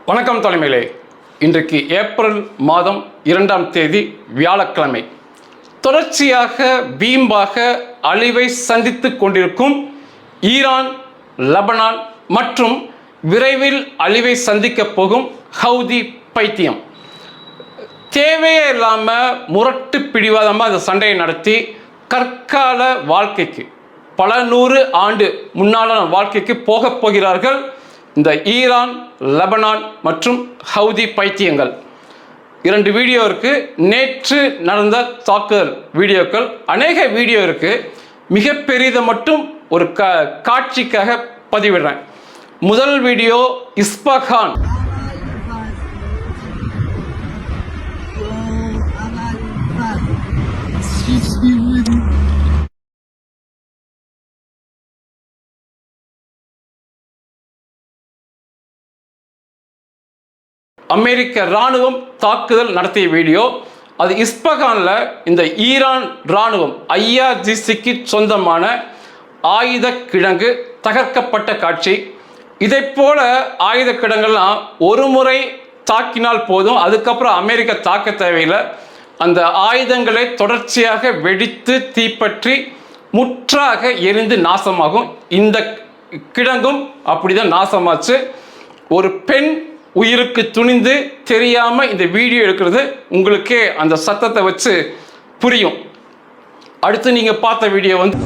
வணக்கம் தலைமையிலே. இன்றைக்கு ஏப்ரல் மாதம் 2ஆம் தேதி வியாழக்கிழமை. தொடர்ச்சியாக வீம்பாக அழிவை சந்தித்து கொண்டிருக்கும் ஈரான், லெபனான் மற்றும் விரைவில் அழிவை சந்திக்க போகும் ஹவுதி பைத்தியம். தேவையே இல்லாமல் முரட்டு பிடிவாதமாக அந்த சண்டையை நடத்தி கற்கால வாழ்க்கைக்கு பல நூறு ஆண்டு முன்னாளான வாழ்க்கைக்கு போகப் போகிறார்கள் இந்த ஈரான், லெபனான் மற்றும் ஹவுதி பைத்தியங்கள். 2 வீடியோ இருக்குது. நேற்று நடந்த தாக்குதல் வீடியோக்கள் அநேக வீடியோ இருக்குது. மிக பெரியதை மட்டும் ஒரு காட்சிக்காக பதிவிடுறேன். முதல் வீடியோ இஸ்பாகான். அமெரிக்க இராணுவம் தாக்குதல் நடத்திய வீடியோ. அது இஸ்பகானில் இந்த ஈரான் இராணுவம் IRGCக்கு சொந்தமான ஆயுத கிடங்கு தகர்க்கப்பட்ட காட்சி. இதை போல ஆயுத கிடங்கெல்லாம் ஒரு முறை தாக்கினால் போதும், அதுக்கப்புறம் அமெரிக்கா தாக்க தேவையில்லை. அந்த ஆயுதங்களை தொடர்ச்சியாக வெடித்து தீப்பற்றி முற்றாக எரிந்து நாசமாகும். இந்த கிடங்கும் அப்படிதான் நாசமாச்சு. ஒரு பெண் உயிருக்கு துணிந்து தெரியாமல் இந்த வீடியோ எடுக்கிறது உங்களுக்கே அந்த சத்தத்தை வச்சு புரியும். அடுத்து நீங்கள் பார்த்த வீடியோ வந்து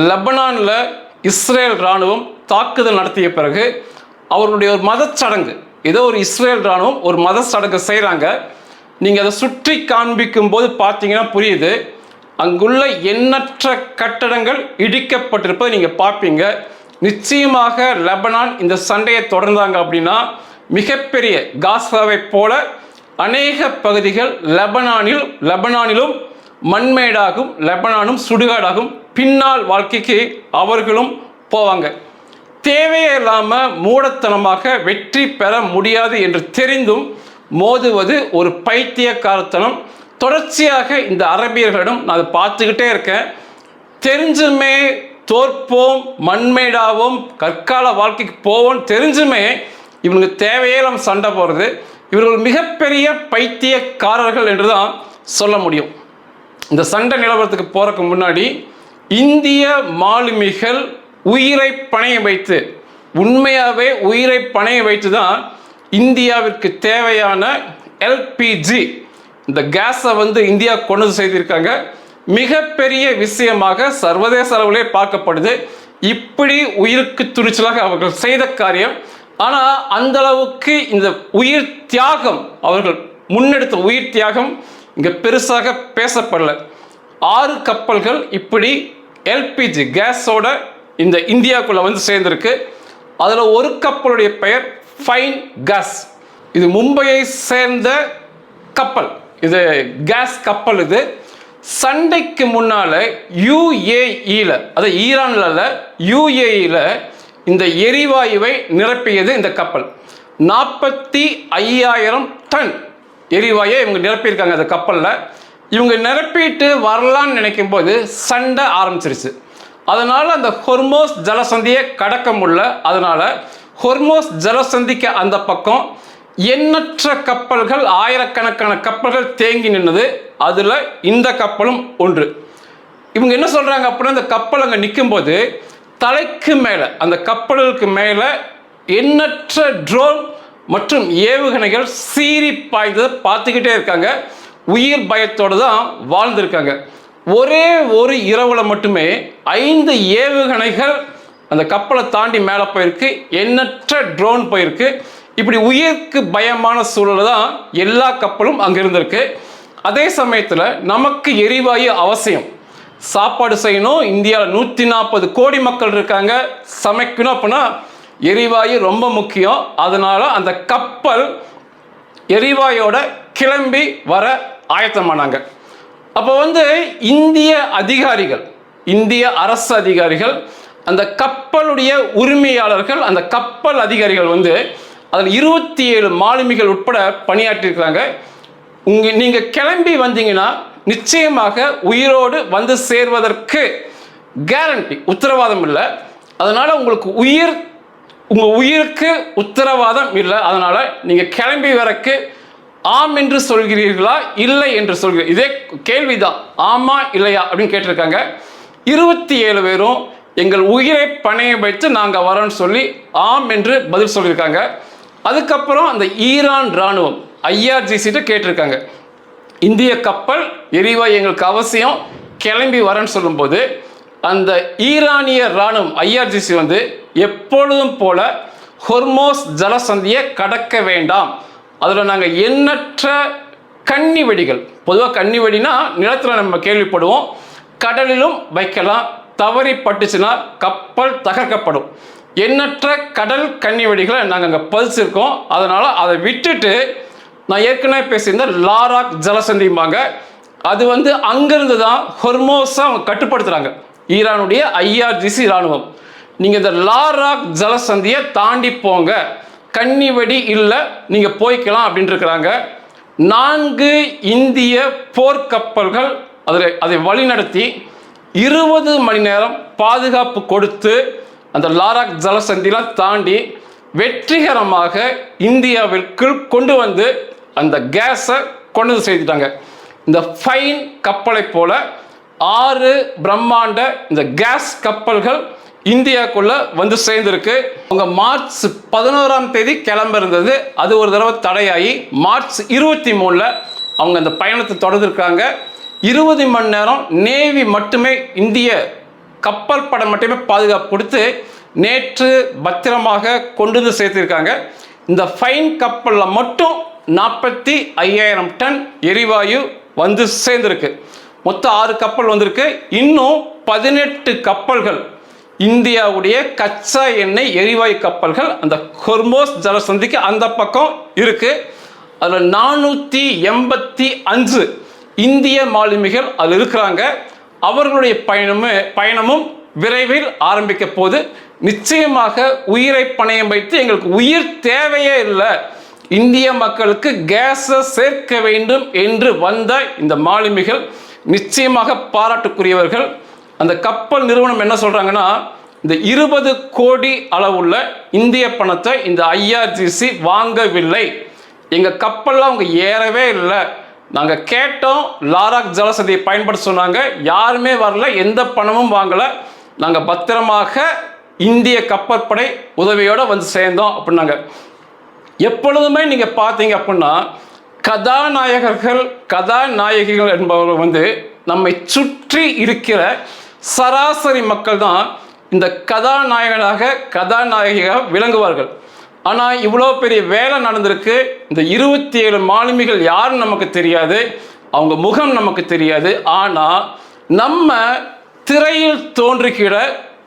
லெபனான்ல இஸ்ரேல் இராணுவம் தாக்குதல் நடத்திய பிறகு அவர்களுடைய ஒரு மதச்சடங்கு, ஏதோ ஒரு இஸ்ரேல் இராணுவம் ஒரு மத சடங்கு செய்கிறாங்க. நீங்கள் அதை சுற்றி காண்பிக்கும் போது பார்த்தீங்கன்னா புரியுது. அங்குள்ள எண்ணற்ற கட்டடங்கள் இடிக்கப்பட்டிருப்பதை நீங்கள் பார்ப்பீங்க. நிச்சயமாக லெபனான் இந்த சண்டையை தொடர்ந்தாங்க அப்படின்னா மிகப்பெரிய காசாவை போல அநேக பகுதிகள் லெபனானிலும் மண்மேடாகும், லெபனானும் சுடுகாடாகும். பின்னால் வாழ்க்கைக்கு அவர்களும் போவாங்க. தேவையே இல்லாமல் மூடத்தனமாக வெற்றி பெற முடியாது என்று தெரிந்தும் மோதுவது ஒரு பைத்தியக்காரத்தனம். தொடர்ச்சியாக இந்த அரபியர்களிடம் நான் அதை பார்த்துக்கிட்டே இருக்கேன். தெரிஞ்சுமே தோற்போம், மண்மேடாவும், கற்கால வாழ்க்கைக்கு போவோம் தெரிஞ்சுமே இவங்க தேவையே நம்ம சண்டை போடுறது. இவர்கள் மிகப்பெரிய பைத்தியக்காரர்கள் என்று தான் சொல்ல முடியும். இந்த சண்டை நிலவரத்துக்கு போகிறதுக்கு முன்னாடி இந்திய மாலுமிகள் உயிரை பணைய வைத்து, உண்மையாகவே உயிரை பணைய வைத்து தான் இந்தியாவிற்கு தேவையான LPG இந்த கேஸை இந்தியா கொண்டு செய்திருக்காங்க. மிகப்பெரிய விஷயமாக சர்வதேச அளவிலே பார்க்கப்படுது. இப்படி உயிருக்கு துணிச்சலாக அவர்கள் செய்த காரியம். ஆனால் அந்த அளவுக்கு இந்த உயிர் தியாகம், அவர்கள் முன்னெடுத்த உயிர் தியாகம் இங்கே பெருசாக பேசப்படலை. 6 கப்பல்கள் இப்படி LPG கேஸோட இந்த இந்தியாவுக்குள்ளே சேர்ந்துருக்கு. அதில் ஒரு கப்பலுடைய பெயர் ஃபைன் கேஸ். இது மும்பையை சேர்ந்த கப்பல், இது கேஸ் கப்பல். இது சண்டைக்கு முன்னால் UAEல, அது ஈரானில் UAEல இந்த எரிவாயுவை நிரப்பியது இந்த கப்பல். 45,000 டன் எரிவாயை இவங்க நிரப்பியிருக்காங்க அந்த கப்பலில். இவங்க நிரப்பிட்டு வரலான்னு நினைக்கும் போது சண்டை ஆரம்பிச்சிருச்சு. அதனால் அந்த ஹொர்மோஸ் ஜலசந்தியை கடக்க முடியல. அதனால் ஹொர்மோஸ் ஜலசந்திக்கு அந்த பக்கம் எண்ணற்ற கப்பல்கள், ஆயிரக்கணக்கான கப்பல்கள் தேங்கி நின்றது. அதில் இந்த கப்பலும் ஒன்று. இவங்க என்ன சொல்கிறாங்க அப்படின்னா, இந்த கப்பல் அங்கே நிற்கும்போது தலைக்கு மேலே, அந்த கப்பலுக்கு மேலே எண்ணற்ற ட்ரோன் மற்றும் ஏவுகணைகள் சீறி பாய்ந்ததை பார்த்துக்கிட்டே இருக்காங்க. உயிர் பயத்தோடு தான் வாழ்ந்திருக்காங்க. ஒரே ஒரு இரவில் மட்டுமே 5 ஏவுகணைகள் அந்த கப்பலை தாண்டி மேலே போயிருக்கு. எண்ணற்ற ட்ரோன் போயிருக்கு. இப்படி உயிருக்கு பயமான சூழல் தான் எல்லா கப்பலும் அங்கே இருந்திருக்கு. அதே சமயத்தில் நமக்கு எரிவாயு அவசியம். சாப்பாடு செய்யணும். இந்தியாவில் 140 கோடி மக்கள் இருக்காங்க. சமைக்கணும் அப்படின்னா எரிவாயு ரொம்ப முக்கியம். அதனால் அந்த கப்பல் எரிவாயோட கிளம்பி வர ஆயத்தமானாங்க. அப்போ இந்திய அதிகாரிகள், இந்திய அரசு அதிகாரிகள் அந்த கப்பலுடைய உரிமையாளர்கள், அந்த கப்பல் அதிகாரிகள் வந்து அதில் 27 மாலுமிகள் உட்பட பணியாற்றிருக்கிறாங்க. நீங்கள் கிளம்பி வந்தீங்கன்னா நிச்சயமாக உயிரோடு வந்து சேர்வதற்கு கேரண்டி, உத்தரவாதம் இல்லை. அதனால் உங்களுக்கு உங்கள் உயிருக்கு உத்தரவாதம் இல்லை. அதனால் நீங்கள் கிளம்பி வரக்கு ஆம் என்று சொல்கிறீர்களா இல்லை என்று சொல்கிறீர்கள், இதே கேள்விதான், ஆமா இல்லையா அப்படின்னு கேட்டிருக்காங்க. 27 பேரும் எங்கள் உயிரை பணையம் வைத்து நாங்கள் வரோன்னு சொல்லி ஆம் என்று பதில் சொல்லியிருக்காங்க. அதுக்கப்புறம் அந்த ஈரான் இராணுவம் IRGC கேட்டிருக்காங்க, இந்திய கப்பல் எரிவாயு எங்களுக்கு அவசியம், கிளம்பி வரேன்னு சொல்லும்போது அந்த ஈரானிய இராணுவம் IRGC வந்து எப்பொழுதும் போல ஹொர்மோஸ் ஜலசந்தியை கடக்க வேண்டாம், அதில் நாங்கள் எண்ணற்ற கன்னி வெடிகள், பொதுவாக கன்னி வெடினா நிலத்தில் நம்ம கேள்விப்படுவோம், கடலிலும் வைக்கலாம், தவறி பட்டுச்சுன்னா கப்பல் தகர்க்கப்படும், எண்ணற்ற கடல் கன்னி வெடிகளை நாங்கள் அங்கே பதிச்சிருக்கோம். அதனால் அதை விட்டுட்டு நான் ஏற்கனவே பேசியிருந்த லாராக் ஜலசந்திம்பாங்க, அது வந்து அங்கேருந்து தான் ஹொர்மோஸை அவங்க கட்டுப்படுத்துகிறாங்க, ஈரானுடைய IRGC இராணுவம். நீங்கள் இந்த லாராக் ஜலசந்தியை தாண்டி போங்க, கன்னி வெடி இல்லை, நீங்கள் போய்க்கலாம் அப்படின்னு இருக்கிறாங்க. 4 இந்திய போர்க்கப்பல்கள் அதை வழிநடத்தி 20 மணி நேரம் பாதுகாப்பு கொடுத்து அந்த லாராக் ஜலசந்திலாம் தாண்டி வெற்றிகரமாக இந்தியாவிற்குள் கொண்டு வந்து அந்த கேஸை கொண்டு வந்து சேர்த்துட்டாங்க. இந்த ஃபைன் கப்பலை போல 6 பிரம்மாண்ட இந்த கேஸ் கப்பல்கள் இந்தியாவுக்குள்ள வந்து சேர்ந்திருக்கு. அவங்க மார்ச் 11ஆம் தேதி கிளம்ப இருந்தது, அது ஒரு தடவை தடையாகி மார்ச் 23 அவங்க அந்த பயணத்தை தொடர்ந்துருக்காங்க. 20 மணி நேரம் நேவி மட்டுமே, இந்திய கப்பல் படம் மட்டுமே பாதுகாப்பு கொடுத்து நேற்று பத்திரமாக கொண்டு வந்து சேர்த்திருக்காங்க. இந்த ஃபைன் கப்பலில் மட்டும் 45,000 டன் எரிவாயு வந்து சேர்ந்திருக்கு. மொத்தம் 6 கப்பல் வந்திருக்கு. இன்னும் 18 கப்பல்கள், இந்தியாவுடைய கச்சா எண்ணெய் எரிவாயு கப்பல்கள் அந்த ஹொர்மோஸ் ஜலசந்திக்கு அந்த பக்கம் இருக்கு. அதில் 485 இந்திய மாலுமிகள் அதில் இருக்கிறாங்க. அவர்களுடைய பயணமும் விரைவில் ஆரம்பிக்க போது. நிச்சயமாக உயிரை பணையம் வைத்து எங்களுக்கு உயிர் தேவையே இல்லை, இந்திய மக்களுக்கு கேஸை சேர்க்க வேண்டும் என்று வந்த இந்த மாலுமிகள் நிச்சயமாக பாராட்டுக்குரியவர்கள். அந்த கப்பல் நிறுவனம் என்ன சொல்றாங்கன்னா, இந்த 20 கோடி அளவுள்ள இந்திய பணத்தை இந்த IRGC வாங்கவில்லை, எங்கள் கப்பல்லாம் அவங்க ஏறவே இல்லை, நாங்கள் கேட்டோம், லாராக் ஜலசந்தியை பயன்படுத்த சொன்னாங்க, யாருமே வரல, எந்த பணமும் வாங்கலை, நாங்கள் பத்திரமாக இந்திய கப்பற்படை உதவியோடு வந்து சேர்ந்தோம் அப்படின்னாங்க. எப்பொழுதுமே நீங்கள் பார்த்தீங்க அப்படின்னா கதாநாயகிகள் என்பவர்கள் வந்து நம்மை சுற்றி இருக்கிற சராசரி மக்கள் தான் இந்த கதாநாயகியாக விளங்குவார்கள். ஆனால் இவ்வளோ பெரிய வேலை நடந்திருக்கு. இந்த 27 மாலுமிகள் யாருன்னு நமக்கு தெரியாது, அவங்க முகம் நமக்கு தெரியாது. ஆனால் நம்ம திரையில் தோன்றுகிற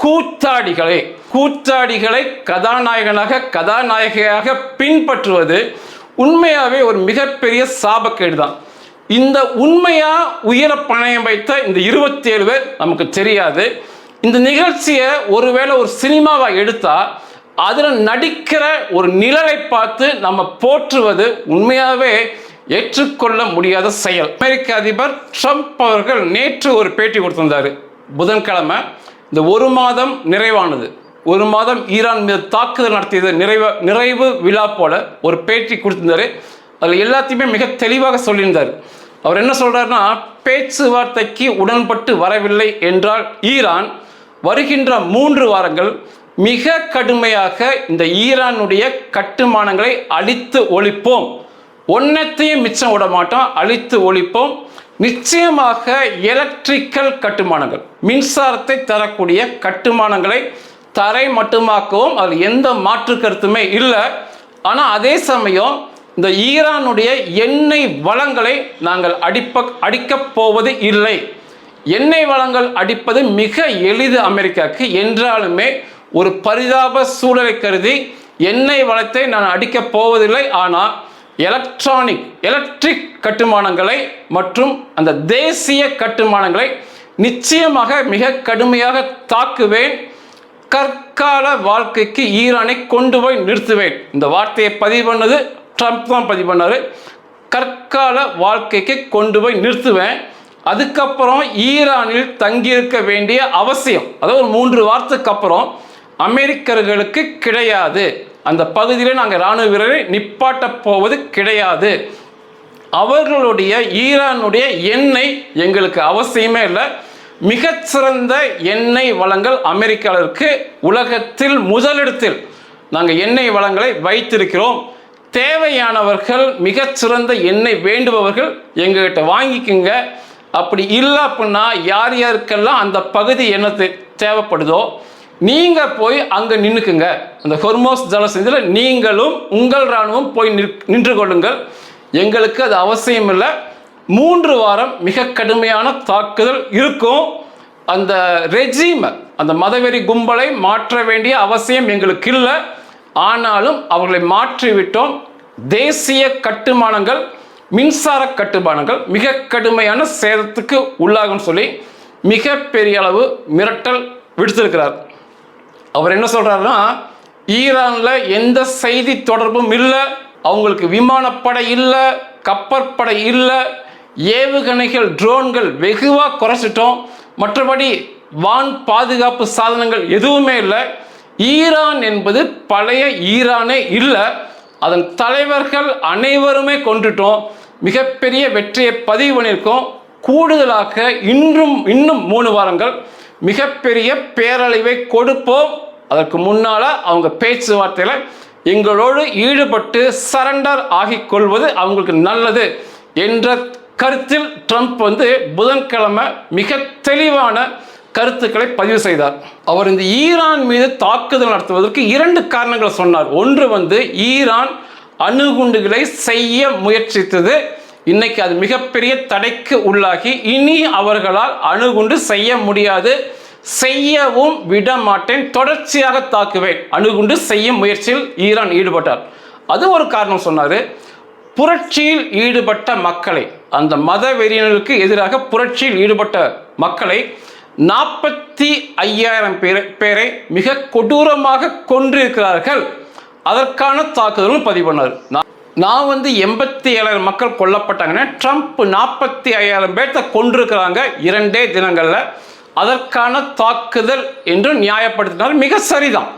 கூத்தாடிகளை கதாநாயகியாக பின்பற்றுவது உண்மையாகவே ஒரு மிகப்பெரிய சாபக்கேடு தான். இந்த உண்மையா உயிரை பணையம் வைத்த இந்த 27 பேர் நமக்கு தெரியாது. இந்த நிகழ்ச்சியை ஒருவேளை ஒரு சினிமாவாக எடுத்தால் அதில் நடிக்கிற ஒரு நிழலை பார்த்து நம்ம போற்றுவது உண்மையாகவே ஏற்றுக்கொள்ள முடியாத செயல். அமெரிக்க அதிபர் ட்ரம்ப் அவர்கள் நேற்று ஒரு பேட்டி கொடுத்திருந்தார், புதன்கிழமை. இந்த 1 மாதம் நிறைவானது, 1 மாதம் ஈரான் மீது தாக்குதல் நடத்தியது நிறைவு விழா போல ஒரு பேட்டி கொடுத்திருந்தாரு. அதில் எல்லாத்தையுமே மிக தெளிவாக சொல்லியிருந்தார். அவர் என்ன சொல்றாருன்னா, பேச்சுவார்த்தைக்கு உடன்பட்டு வரவில்லை என்றால் ஈரான் வருகின்ற 3 வாரங்கள் மிக கடுமையாக இந்த ஈரானுடைய கட்டுமானங்களை அழித்து ஒழிப்போம், ஒன்னத்தையும் மிச்சம் விட மாட்டோம், அழித்து ஒழிப்போம். நிச்சயமாக எலக்ட்ரிக்கல் கட்டுமானங்கள், மின்சாரத்தை தரக்கூடிய கட்டுமானங்களை தரை மட்டுமாக்கவும் அதில் எந்த மாற்று கருத்துமே இல்லை. ஆனால் அதே சமயம் இந்த ஈரானுடைய எண்ணெய் வளங்களை நாங்கள் அடிக்கப் போவது இல்லை. எண்ணெய் வளங்கள் அடிப்பது மிக எளிது அமெரிக்காவுக்கு, என்றாலுமே ஒரு பரிதாப சூழலை கருதி எண்ணெய் வளத்தை நான் அடிக்கப் போவதில்லை. ஆனால் எலக்ட்ரிக் கட்டுமானங்களை மற்றும் அந்த தேசிய கட்டுமானங்களை நிச்சயமாக மிக கடுமையாக தாக்குவேன். கற்கால வாழ்க்கைக்கு ஈரானை கொண்டு போய் நிறுத்துவேன். இந்த வார்த்தையை பதிவு பண்ணது ட்ரம்ப் தான் பதிவு பண்ணாரு. கற்கால வாழ்க்கைக்கு கொண்டு போய் நிறுத்துவேன். அதுக்கப்புறம் ஈரானில் தங்கியிருக்க வேண்டிய அவசியம், அதாவது 3 வாரத்துக்கு அப்புறம் அமெரிக்கர்களுக்கு கிடையாது. அந்த பகுதியில் நாங்கள் இராணுவ வீரரை நிப்பாட்ட போவது கிடையாது. அவர்களுடைய ஈரானுடைய எண்ணெய் எங்களுக்கு அவசியமே இல்லை. மிகச்சிறந்த எண்ணெய் வளங்கள் அமெரிக்காவிற்கு உலகத்தில் முதலிடத்தில் நாங்கள் எண்ணெய் வளங்களை வைத்திருக்கிறோம். தேவையானவர்கள், மிகச்சிறந்த எண்ணெய் வேண்டுபவர்கள் எங்ககிட்ட வாங்கிக்குங்க. அப்படி இல்லை அப்படின்னா யார் யாருக்கெல்லாம் அந்த பகுதி எண்ணெய் தேவைப்படுதோ நீங்கள் போய் அங்கே நின்றுக்குங்க. அந்த ஹொர்மோஸ் ஜலசந்தியில் நீங்களும் உங்கள் இராணுவம் போய் நின்று கொள்ளுங்கள். எங்களுக்கு அது அவசியம் இல்லை. 3 வாரம் மிக கடுமையான தாக்குதல் இருக்கும். அந்த ரெஜிமை, அந்த மதவெறி கும்பலை மாற்ற வேண்டிய அவசியம் எங்களுக்கு இல்லை. ஆனாலும் அவர்களை மாற்றிவிட்டோம். தேசிய கட்டுமானங்கள், மின்சார கட்டுமானங்கள் மிக கடுமையான சேதத்துக்கு உள்ளாகும் சொல்லி மிக பெரிய அளவு மிரட்டல் விடுத்திருக்கிறார். அவர் என்ன சொல்றாருன்னா, ஈரானில் எந்த செய்தி தொடர்பும் இல்லை, அவங்களுக்கு விமானப்படை இல்லை, கப்பற்படை இல்லை, ஏவுகணைகள் ட்ரோன்கள் வெகுவாக குறைச்சிட்டோம், மற்றபடி வான் பாதுகாப்பு சாதனங்கள் எதுவுமே இல்லை. ஈரான் என்பது பழைய ஈரானே இல்லை. அதன் தலைவர்கள் அனைவருமே கொண்டுட்டோம். மிகப்பெரிய வெற்றியை பதிவு பண்ணியிருக்கோம். கூடுதலாக இன்னும் 3 வாரங்கள் மிகப்பெரிய பேரழிவை கொடுப்போம். அதற்கு முன்னால் அவங்க பேச்சுவார்த்தையில் எங்களோடு ஈடுபட்டு சரண்டர் ஆகிக்கொள்வது அவங்களுக்கு நல்லது என்ற கருத்தில் ட்ரம்ப் புதன்கிழமை மிக தெளிவான கருத்துக்களை பதிவு செய்தார். அவர் இந்த ஈரான் மீது தாக்குதல் நடத்துவதற்கு 2 காரணங்களை சொன்னார். ஒன்று ஈரான் அணுகுண்டுகளை செய்ய முயற்சித்தது. இன்னைக்கு அது மிகப்பெரிய தடைக்கு உள்ளாகி இனி அவர்களால் அணுகுண்டு செய்ய முடியாது, செய்யவும் விட மாட்டேன், தொடர்ச்சியாக தாக்குவேன், அணுகுண்டு செய்யும் முயற்சியில் ஈரான் ஈடுபட்டார். அது ஒரு காரணம் சொன்னார். புரட்சியில் ஈடுபட்ட மக்களை, அந்த மத வெறியினருக்கு எதிராக புரட்சியில் ஈடுபட்ட மக்களை 45,000 பேரை மிக கொடூரமாக கொன்றிருக்கிறார்கள். அதற்கான தாக்குதலும் பதிவு பண்ணார். நான் 87,000 மக்கள் கொல்லப்பட்டாங்கன்னா ட்ரம்ப் 45,000 பேர்த்த கொன்றிருக்கிறாங்க 2 தினங்களில். அதற்கான தாக்குதல் என்று நியாயப்படுத்தினார். மிக சரிதான்.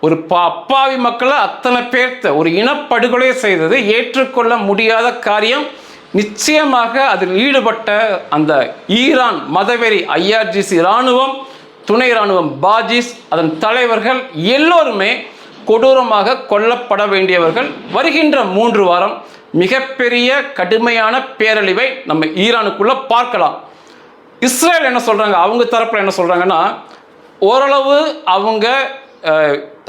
ஒரு அப்பாவி மக்களை அத்தனை பேர்த்த ஒரு இனப்படுகொலை செய்தது ஏற்றுக்கொள்ள முடியாத காரியம். நிச்சயமாக அதில் ஈடுபட்ட அந்த ஈரான் மதவெறி IRGC இராணுவம், துணை இராணுவம் பாஜிஸ், அதன் தலைவர்கள் எல்லோருமே கொடூரமாக கொல்லப்பட வேண்டியவர்கள். வருகின்ற 3 வாரம் மிகப்பெரிய கடுமையான பேரழிவை நம்ம ஈரானுக்குள்ள பார்க்கலாம். இஸ்ரேல் என்ன சொல்றாங்க, அவங்க தரப்புல என்ன சொல்றாங்கன்னா, ஓரளவு அவங்க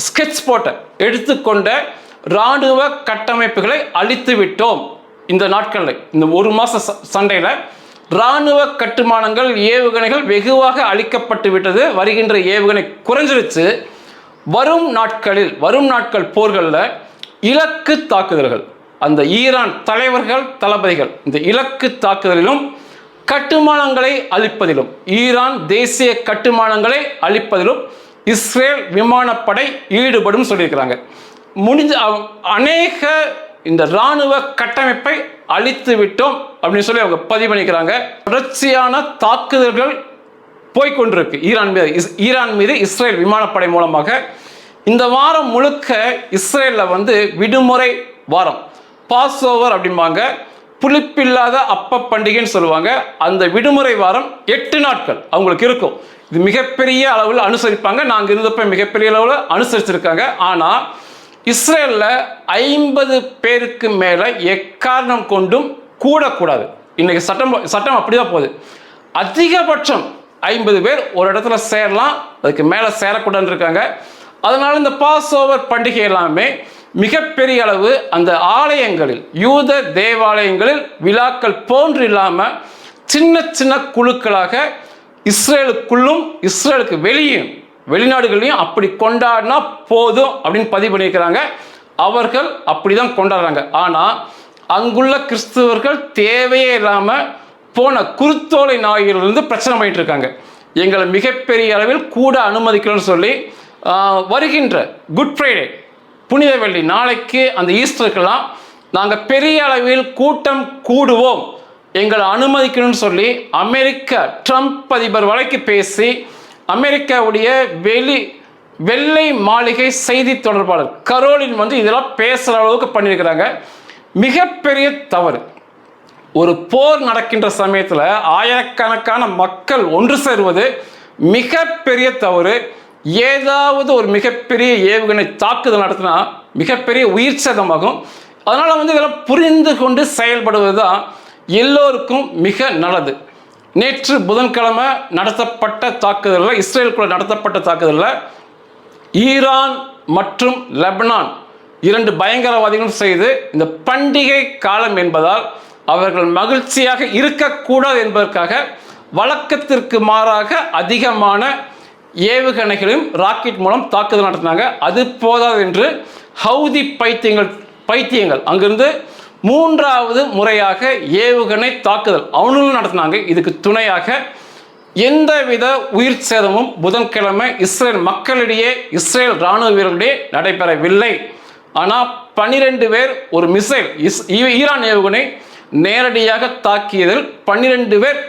ஸ்கெட்ச் போட்ட எடுத்துக்கொண்ட இராணுவ கட்டமைப்புகளை அழித்து விட்டோம். இந்த நாட்களில், இந்த 1 மாச சண்டையில் இராணுவ கட்டுமானங்கள், ஏவுகணைகள் வெகுவாக அழிக்கப்பட்டு விட்டது. வருகின்ற ஏவுகணை குறைஞ்சிருச்சு. வரும் நாட்கள் போர்களில் இலக்கு தாக்குதல்கள், அந்த ஈரான் தலைவர்கள், தளபதிகள் இந்த இலக்கு தாக்குதலிலும் கட்டுமானங்களை அழிப்பதிலும், ஈரான் தேசிய கட்டுமானங்களை அழிப்பதிலும் இஸ்ரேல் விமானப்படை ஈடுபடும் சொல்லியிருக்கிறாங்க. அநேக இந்த இராணுவ கட்டமைப்பை அழித்து விட்டோம் அப்படின்னு சொல்லி அவங்க பதிவு பண்ணிக்கிறாங்க. தொடர்ச்சியான தாக்குதல்கள் போய்கொண்டிருக்கு ஈரான் மீது இஸ்ரேல் விமானப்படை மூலமாக. இந்த வாரம் முழுக்க இஸ்ரேலில் விடுமுறை வாரம், பாஸ் ஓவர் அப்படிம்பாங்க, புளிப்பில்லாத அப்ப பண்டிகைன்னு சொல்லுவாங்க. அந்த விடுமுறை வாரம் 8 நாட்கள் அவங்களுக்கு இருக்கும். இது மிகப்பெரிய அளவில் அனுசரிப்பாங்க. நாங்கள் இருந்தப்ப மிகப்பெரிய அளவில் அனுசரிச்சிருக்காங்க. ஆனால் இஸ்ரேலில் 50 பேருக்கு மேலே எக்காரணம் கொண்டும் கூடக்கூடாது. இன்னைக்கு சட்டம் அப்படிதான் போகுது. அதிகபட்சம் 50 பேர் ஒரு இடத்துல சேரலாம், அதுக்கு மேலே சேரக்கூடாதுன்னு இருக்காங்க. அதனால இந்த பாஸ் ஓவர் பண்டிகை எல்லாமே மிகப்பெரிய அளவு அந்த ஆலயங்களில், யூத தேவாலயங்களில் விழாக்கள் போன்று இல்லாமல் சின்ன சின்ன குழுக்களாக இஸ்ரேலுக்குள்ளும் இஸ்ரேலுக்கு வெளிநாடுகளையும் அப்படி கொண்டாடினா போதும் அப்படின்னு பதிவு பண்ணியிருக்கிறாங்க. அவர்கள் அப்படிதான் கொண்டாடுறாங்க. ஆனால் அங்குள்ள கிறிஸ்தவர்கள் தேவையே இல்லாமல் போன குருத்தோலை நாய்களிலிருந்து பிரச்சனை பண்ணிட்டு இருக்காங்க. எங்களை மிகப்பெரிய அளவில் கூட அனுமதிக்கணும்னு சொல்லி வருகின்ற குட் ஃப்ரைடே புனித வெள்ளி நாளைக்கு அந்த ஈஸ்டருக்கெல்லாம் நாங்கள் பெரிய அளவில் கூட்டம் கூடுவோம், எங்களை அனுமதிக்கணும்னு சொல்லி அமெரிக்க ட்ரம்ப் அதிபர் வரைக்கும் பேசி அமெரிக்காவுடைய வெள்ளை மாளிகை செய்தி தொடர்பாளர் கரோலின் இதெல்லாம் பேசுகிற அளவுக்கு பண்ணியிருக்கிறாங்க. மிகப்பெரிய தவறு. ஒரு போர் நடக்கின்ற சமயத்தில் ஆயிரக்கணக்கான மக்கள் ஒன்று சேருவது மிகப்பெரிய தவறு. ஏதாவது ஒரு மிகப்பெரிய ஏவுகணை தாக்குதல் நடத்தினா மிகப்பெரிய உயிர் சேதமாகும். அதனால் இதெல்லாம் புரிந்து கொண்டு செயல்படுவது தான் எல்லோருக்கும் மிக நல்லது. நேற்று புதன்கிழமை நடத்தப்பட்ட தாக்குதலில், இஸ்ரேலுக்குள்ள நடத்தப்பட்ட தாக்குதலில் ஈரான் மற்றும் லெபனான் 2 பயங்கரவாதிகளும் செய்து, இந்த பண்டிகை காலம் என்பதால் அவர்கள் மகிழ்ச்சியாக இருக்கக்கூடாது என்பதற்காக வழக்கத்திற்கு மாறாக அதிகமான ஏவுகணைகளையும் ராக்கெட் மூலம் தாக்குதல் நடத்தினாங்க. அது போதாது என்று ஹவுதி பைத்தியங்கள் அங்கிருந்து 3வது முறையாக ஏவுகணை தாக்குதல் அவனும் நடத்தினாங்க. இதுக்கு துணையாக எந்தவித உயிர் சேதமும் புதன்கிழமை இஸ்ரேல் மக்களிடையே, இஸ்ரேல் இராணுவ வீரர்களிடையே நடைபெறவில்லை. ஆனால் 12 பேர் ஒரு மிசைல் ஈரான் ஏவுகணை நேரடியாக தாக்கியதில் 12 பேர்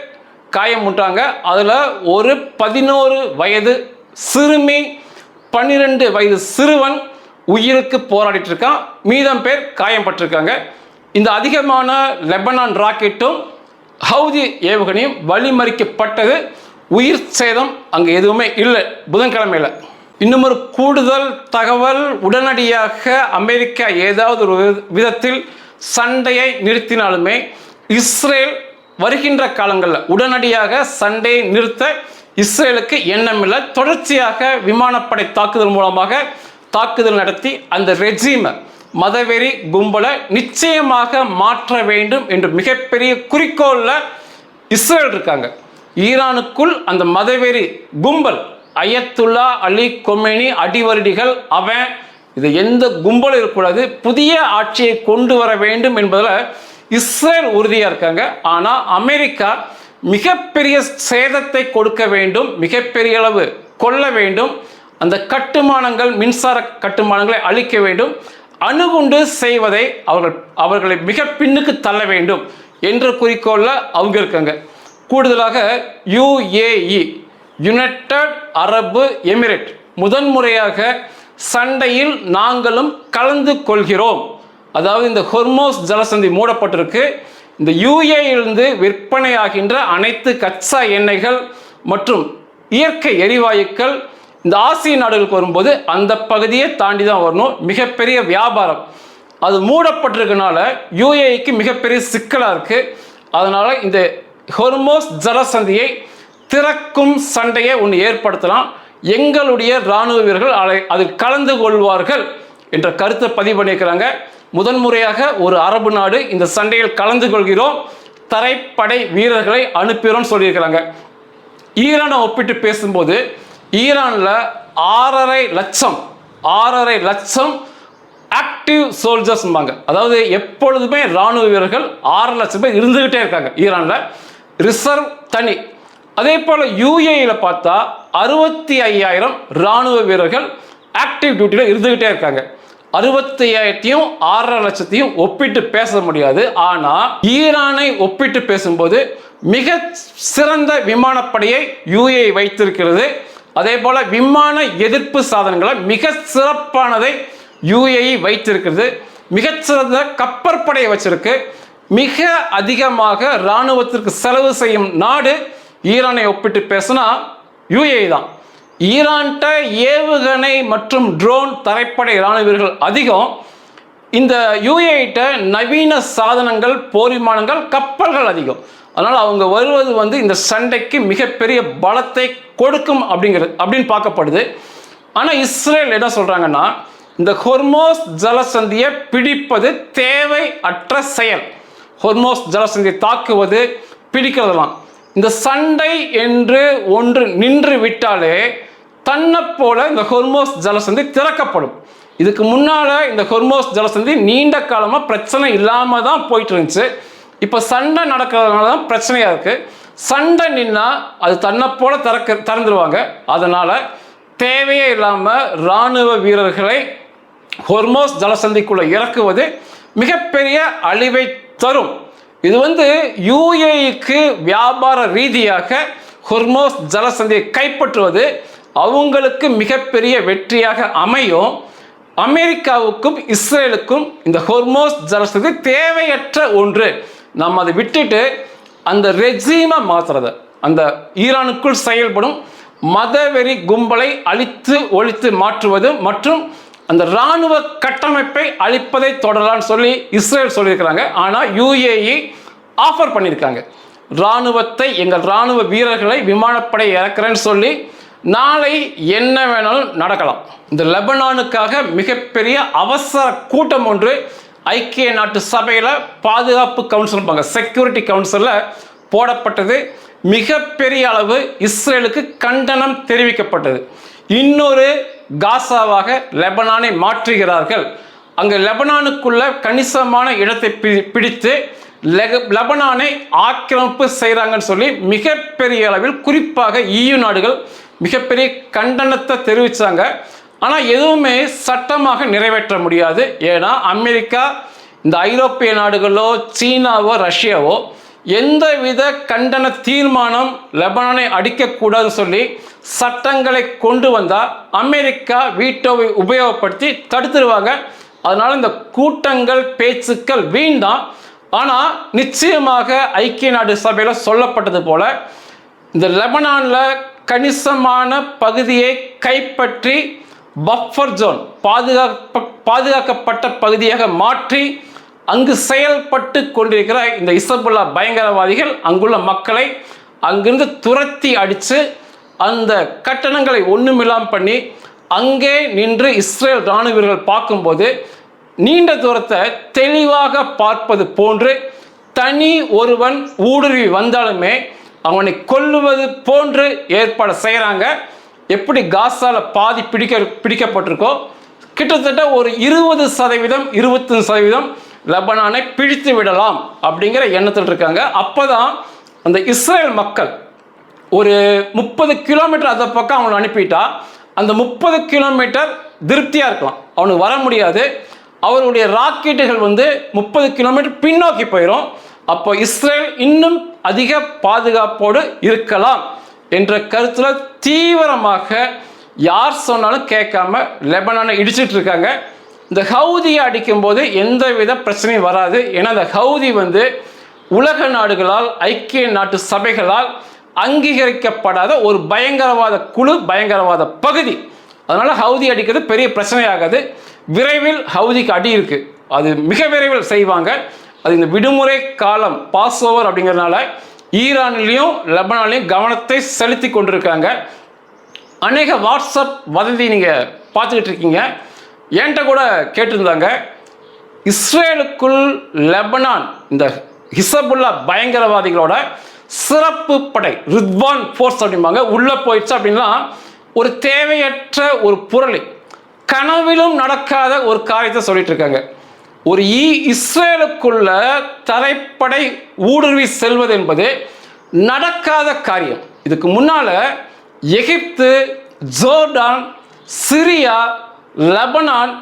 காயமுட்டாங்க. அதில் ஒரு 11 வயது சிறுமி, 12 வயது சிறுவன் உயிருக்கு போராடிட்டு இருக்கான். மீதம் பேர் காயப்பட்டிருக்காங்க. இந்த அதிகமான லெபனான் ராக்கெட்டும் ஹவுதி ஏவுகணையும் வழிமறிக்கப்பட்டது. உயிர் சேதம் அங்கே எதுவுமே இல்லை புதன்கிழமையில். இன்னும் ஒரு கூடுதல் தகவல், உடனடியாக அமெரிக்கா ஏதாவது ஒரு விதத்தில் சண்டையை நிறுத்தினாலுமே இஸ்ரேல் வருகின்ற காலங்களில் உடனடியாக சண்டையை நிறுத்த இஸ்ரேலுக்கு எண்ணமில்லை. தொடர்ச்சியாக விமானப்படை தாக்குதல் மூலமாக தாக்குதல் நடத்தி அந்த ரெஜிமை, மதவெறி கும்பலை நிச்சயமாக மாற்ற வேண்டும் என்று மிகப்பெரிய குறிக்கோளில் இஸ்ரேல் இருக்காங்க. ஈரானுக்குள் அந்த மதவெறி கும்பல், அயத்துல்லா அலி கொமேனி அடிவருடிகள், அவன் இது எந்த கும்பலும் இருக்கக்கூடாது, புதிய ஆட்சியை கொண்டு வர வேண்டும் என்பதில் இஸ்ரேல் உறுதியாக இருக்காங்க. ஆனால் அமெரிக்கா மிகப்பெரிய சேதத்தை கொடுக்க வேண்டும், மிகப்பெரிய அளவு கொள்ள வேண்டும், அந்த கட்டுமானங்கள், மின்சார கட்டுமானங்களை அழிக்க வேண்டும், அணுகுண்டு செய்வதை அவர்களை மிக பின்னுக்கு தள்ள வேண்டும் என்ற குறிக்கோளில் அவங்க இருக்காங்க. கூடுதலாக UAE, யுனைடெட் அரபு எமிரேட், முதன்முறையாக சண்டையில் நாங்களும் கலந்து கொள்கிறோம். அதாவது இந்த ஹொர்மோஸ் ஜலசந்தி மூடப்பட்டிருக்கு. இந்த UAE விற்பனையாகின்ற அனைத்து கச்சா எண்ணெய்கள் மற்றும் இயற்கை எரிவாயுக்கள் இந்த ஆசிய நாடுகளுக்கு வரும்போது அந்த பகுதியை தாண்டி தான் வரணும். மிகப்பெரிய வியாபாரம் அது மூடப்பட்டிருக்கனால UAEக்கு மிகப்பெரிய சிக்கலாக இருக்குது. அதனால் இந்த ஹொர்மோஸ் ஜலசந்தியை திறக்கும் சண்டையை ஒன்று ஏற்படுத்தலாம். எங்களுடைய இராணுவ வீரர்கள் அதில் கலந்து கொள்வார்கள் என்ற கருத்தை பதிவு பண்ணியிருக்கிறாங்க. முதன்முறையாக ஒரு அரபு நாடு இந்த சண்டையில் கலந்து கொள்கிறோம், தரைப்படை வீரர்களை அனுப்புகிறோம் சொல்லியிருக்கிறாங்க. ஈரானை ஒப்பிட்டு பேசும்போது ஈரானில் 6.5 லட்சம் ஆக்டிவ் சோல்ஜர்ஸ்பாங்க. அதாவது எப்பொழுதுமே இராணுவ வீரர்கள் 6 லட்சம் பேர் இருந்துகிட்டே இருக்காங்க ஈரானில், ரிசர்வ் தனி. அதே போல் UAEயில் பார்த்தா 65,000 இராணுவ வீரர்கள் ஆக்டிவ் டியூட்டியில் இருந்துகிட்டே இருக்காங்க. 65,000 6.5 லட்சத்தையும் ஒப்பிட்டு பேச முடியாது. ஆனால் ஈரானை ஒப்பிட்டு பேசும்போது மிக சிறந்த விமானப்படையை UAE வைத்திருக்கிறது. அதே போல விமான எதிர்ப்பு சாதனங்களை மிக சிறப்பானதை UAE வைத்திருக்கிறது. மிகச்சிறந்த கப்பற்படையை வச்சிருக்கு. மிக அதிகமாக இராணுவத்திற்கு செலவு செய்யும் நாடு ஈரானை ஒப்பிட்டு பேசினா UAE தான். ஈரான்கிட்ட ஏவுகணை மற்றும் ட்ரோன் தரைப்படை இராணுவ வீரர்கள் அதிகம். இந்த UAEகிட்ட நவீன சாதனங்கள், போர் விமானங்கள், கப்பல்கள் அதிகம். அதனால் அவங்க வருவது இந்த சண்டைக்கு மிகப்பெரிய பலத்தை கொடுக்கும் அப்படின்னு பார்க்கப்படுது. ஆனால் இஸ்ரேல் என்ன சொல்கிறாங்கன்னா, இந்த ஹொர்மோஸ் ஜலசந்தியை பிடிப்பது தேவை அற்ற செயல். ஹொர்மோஸ் ஜலசந்தியை தாக்குவது, பிடிக்கிறதெல்லாம் இந்த சண்டை என்று ஒன்று நின்று விட்டாலே தன்னை போல இந்த ஹொர்மோஸ் ஜலசந்தி திறக்கப்படும். இதுக்கு முன்னால் இந்த ஹொர்மோஸ் ஜலசந்தி நீண்ட காலமாக பிரச்சனை இல்லாமல் தான் போயிட்டு இருந்துச்சு. இப்போ சண்டை நடக்கிறதுனால தான் பிரச்சனையாக இருக்குது. சண்டை நின்னா அது தன்னை போல திறந்துருவாங்க. அதனால் தேவையே இல்லாமல் இராணுவ வீரர்களை ஹொர்மோஸ் ஜலசந்திக்குள்ள இறக்குவது மிகப்பெரிய அழிவை தரும். இது UAEக்கு வியாபார ரீதியாக ஹொர்மோஸ் ஜலசந்தியை கைப்பற்றுவது அவங்களுக்கு மிகப்பெரிய வெற்றியாக அமையும். அமெரிக்காவுக்கும் இஸ்ரேலுக்கும் இந்த ஹொர்மோஸ் ஜலசந்தி தேவையற்ற ஒன்று. நம்ம அதை விட்டுட்டு அந்த ரெஜீமை மாற்றுறத, அந்த ஈரானுக்குள் செயல்படும் மதவெறி கும்பலை அழித்து ஒழித்து மாற்றுவது மற்றும் அந்த இராணுவ கட்டமைப்பை அழிப்பதை தொடரலான்னு சொல்லி இஸ்ரேல் சொல்லியிருக்கிறாங்க. ஆனால் UAE ஆஃபர் பண்ணியிருக்காங்க, இராணுவத்தை, எங்கள் இராணுவ வீரர்களை விமானப்படை இறக்குறேன்னு சொல்லி நாளை என்ன வேணாலும் நடக்கலாம். இந்த லெபனானுக்காக மிகப்பெரிய அவசர கூட்டம் ஒன்று ஐக்கிய நாட்டு சபையில் பாதுகாப்பு கவுன்சில், செக்யூரிட்டி கவுன்சிலில் போடப்பட்டது. மிகப்பெரிய அளவு இஸ்ரேலுக்கு கண்டனம் தெரிவிக்கப்பட்டது. இன்னொரு காசாவாக லெபனானை மாற்றுகிறார்கள். அங்கே லெபனானுக்குள்ள கணிசமான இடத்தை பிடித்து லெபனானை ஆக்கிரமிப்பு செய்கிறாங்கன்னு சொல்லி மிகப்பெரிய அளவில் குறிப்பாக EU நாடுகள் மிகப்பெரிய கண்டனத்தை தெரிவித்தாங்க. ஆனால் எதுவுமே சட்டமாக நிறைவேற்ற முடியாது. ஏன்னா அமெரிக்கா, இந்த ஐரோப்பிய நாடுகளோ சீனாவோ ரஷ்யாவோ எந்தவித கண்டன தீர்மானம் லெபனானை அடிக்கக்கூடாதுன்னு சொல்லி சட்டங்களை கொண்டு வந்தால் அமெரிக்கா வீட்டோவை உபயோகப்படுத்தி தடுத்துருவாங்க. அதனால் இந்த கூட்டங்கள் பேச்சுக்கள் வீண்தான். ஆனால் நிச்சயமாக ஐக்கிய நாடு சபையில் சொல்லப்பட்டது போல இந்த லெபனானில் கணிசமான பகுதியை கைப்பற்றி பஃபர் ஜோன், பாதுகாக்கப்பட்ட பகுதியாக மாற்றி அங்கு செயல்பட்டு கொண்டிருக்கிற இந்த இசபுல்லா பயங்கரவாதிகள் அங்குள்ள மக்களை அங்கிருந்து துரத்தி அடித்து அந்த கட்டணங்களை ஒன்றுமில்லாமல் பண்ணி அங்கே நின்று இஸ்ரேல் இராணுவ வீரர்கள் பார்க்கும்போது நீண்ட தூரத்தை தெளிவாக பார்ப்பது போன்று தனி ஒருவன் ஊடுருவி வந்தாலுமே அவனை கொல்லுவது போன்று ஏற்பாடு செய்கிறாங்க. எப்படி காசாவில் பாதி பிடிக்கப்பட்டிருக்கோ கிட்டத்தட்ட ஒரு 20% 25% லெபனானை பிடித்து விடலாம் அப்படிங்கிற எண்ணத்தில் இருக்காங்க. அப்போ தான் அந்த இஸ்ரேல் மக்கள் ஒரு 30 கிலோமீட்டர் அந்த பக்கம் அவனை அனுப்பிட்டா அந்த 30 கிலோமீட்டர் திருப்தியாக இருக்கலாம். அவனுக்கு வர முடியாது. அவருடைய ராக்கெட்டுகள் 30 கிலோமீட்டர் பின்னோக்கி போயிடும். அப்போ இஸ்ரேல் இன்னும் அதிக பாதுகாப்போடு இருக்கலாம் என்ற கருத்தில் தீவிரமாக யார் சொன்னாலும் கேட்காம லெபனானை இடிச்சிட்டு இருக்காங்க. இந்த ஹவுதியை அடிக்கும்போது எந்தவித பிரச்சனையும் வராது. ஏன்னா இந்த ஹவுதி உலக நாடுகளால், ஐக்கிய நாட்டு சபைகளால் அங்கீகரிக்கப்படாத ஒரு பயங்கரவாத குழு, பயங்கரவாத பகுதி. அதனால் ஹவுதி அடிக்கிறது பெரிய பிரச்சனையாகாது. விரைவில் ஹவுதிக்கு அடி இருக்குது, அது மிக விரைவில் செய்வாங்க. அது இந்த விடுமுறை காலம், பாஸ் ஓவர் அப்படிங்கிறதுனால ஈரான்லேயும் லெபனான்லேயும் கவனத்தை செலுத்தி கொண்டிருக்காங்க. அநேக வாட்ஸ்அப் வதந்தி நீங்கள் பார்த்துக்கிட்டு இருக்கீங்க. என்கிட்ட கூட கேட்டிருந்தாங்க, இஸ்ரேலுக்குள் லெபனான் இந்த ஹிசபுல்லா பயங்கரவாதிகளோட சிறப்பு படை ரித்வான் ஃபோர்ஸ் அப்படிம்பாங்க உள்ளே போயிடுச்சு அப்படின்னா ஒரு தேவையற்ற ஒரு புரளி, கனவிலும் நடக்காத ஒரு காரியத்தை சொல்லிட்டு இருக்காங்க. ஒரு இஸ்ரேலுக்குள்ள தரைப்படை ஊடுருவி செல்வது என்பது நடக்காத காரியம். இதுக்கு முன்னால Egypt, Jordan, Syria, Lebanon,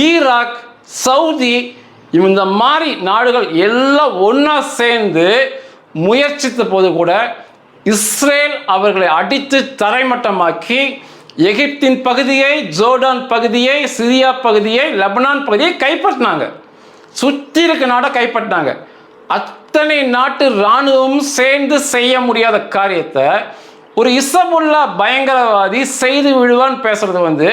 Iraq, Saudi இந்த மாதிரி நாடுகள் எல்லாம் ஒன்றா சேர்ந்து முயற்சித்த போது கூட இஸ்ரேல் அவர்களை அடித்து தரைமட்டமாக்கி எகிப்தின் பகுதியை, ஜோர்டான் பகுதியை, சிரியா பகுதியை, லெபனான் பகுதியை கைப்பற்றினாங்க. சுற்றி இருக்க நாடை கைப்பற்றினாங்க. அத்தனை நாட்டு இராணுவமும் சேர்ந்து செய்ய முடியாத காரியத்தை ஒரு இசபுல்லா பயங்கரவாதி செய்து விடுவான்னு பேசுறது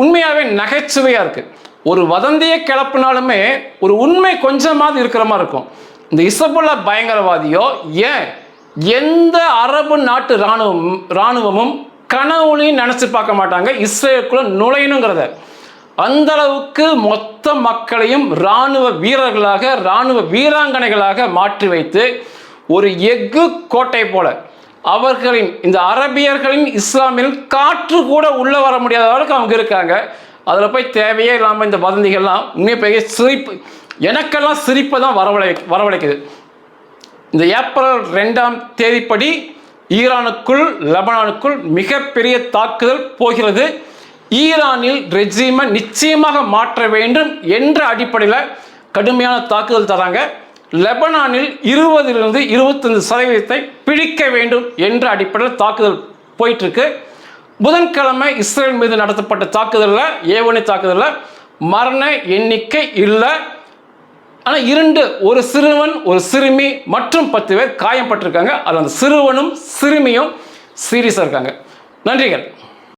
உண்மையாகவே நகைச்சுவையாக இருக்குது. ஒரு வதந்தியை கிளப்பினாலுமே ஒரு உண்மை கொஞ்சமாவது இருக்கிற மாதிரி இருக்கும். இந்த இசபுல்லா பயங்கரவாதியோ ஏன் எந்த அரபு நாட்டு இராணுவமும் கனவுலையும் நினச்சி பார்க்க மாட்டாங்க இஸ்ரேலுக்குள்ள நுழையணுங்கிறத. அந்த அளவுக்கு மொத்த மக்களையும் இராணுவ வீரர்களாக, இராணுவ வீராங்கனைகளாக மாற்றி வைத்து ஒரு எஃகு கோட்டை போல அவர்களின், இந்த அரபியர்களின், இஸ்லாமியர்கள் காற்று கூட உள்ளே வர முடியாத அளவுக்கு அவங்க இருக்காங்க. அதில் போய் தேவையே இல்லாமல் இந்த வதந்திகள்லாம் உண்மையை பெரிய சிரிப்பு, எனக்கெல்லாம் சிரிப்பை தான் வரவழைக்குது. இந்த ஏப்ரல் 2ஆம் தேதிப்படி ஈரானுக்குள் லெபனானுக்குள் மிகப்பெரிய தாக்குதல் போகிறது. ஈரானில் ரெஜிமை நிச்சயமாக மாற்ற வேண்டும் என்ற அடிப்படையில் கடுமையான தாக்குதல் தராங்க. லெபனானில் 20லிருந்து 25% பிடிக்க வேண்டும் என்ற அடிப்படையில் தாக்குதல் போயிட்டு இருக்கு. புதன்கிழமை இஸ்ரேல் மீது நடத்தப்பட்ட தாக்குதலில், ஏவுகணை தாக்குதலில் மரண எண்ணிக்கை இல்லை. ஆனால் 2, ஒரு சிறுவன் ஒரு சிறுமி மற்றும் 10 பேர் காயப்பட்டிருக்காங்க. அதில் அந்த சிறுவனும் சிறுமியும் சீரியஸாக இருக்காங்க. நன்றிகள்.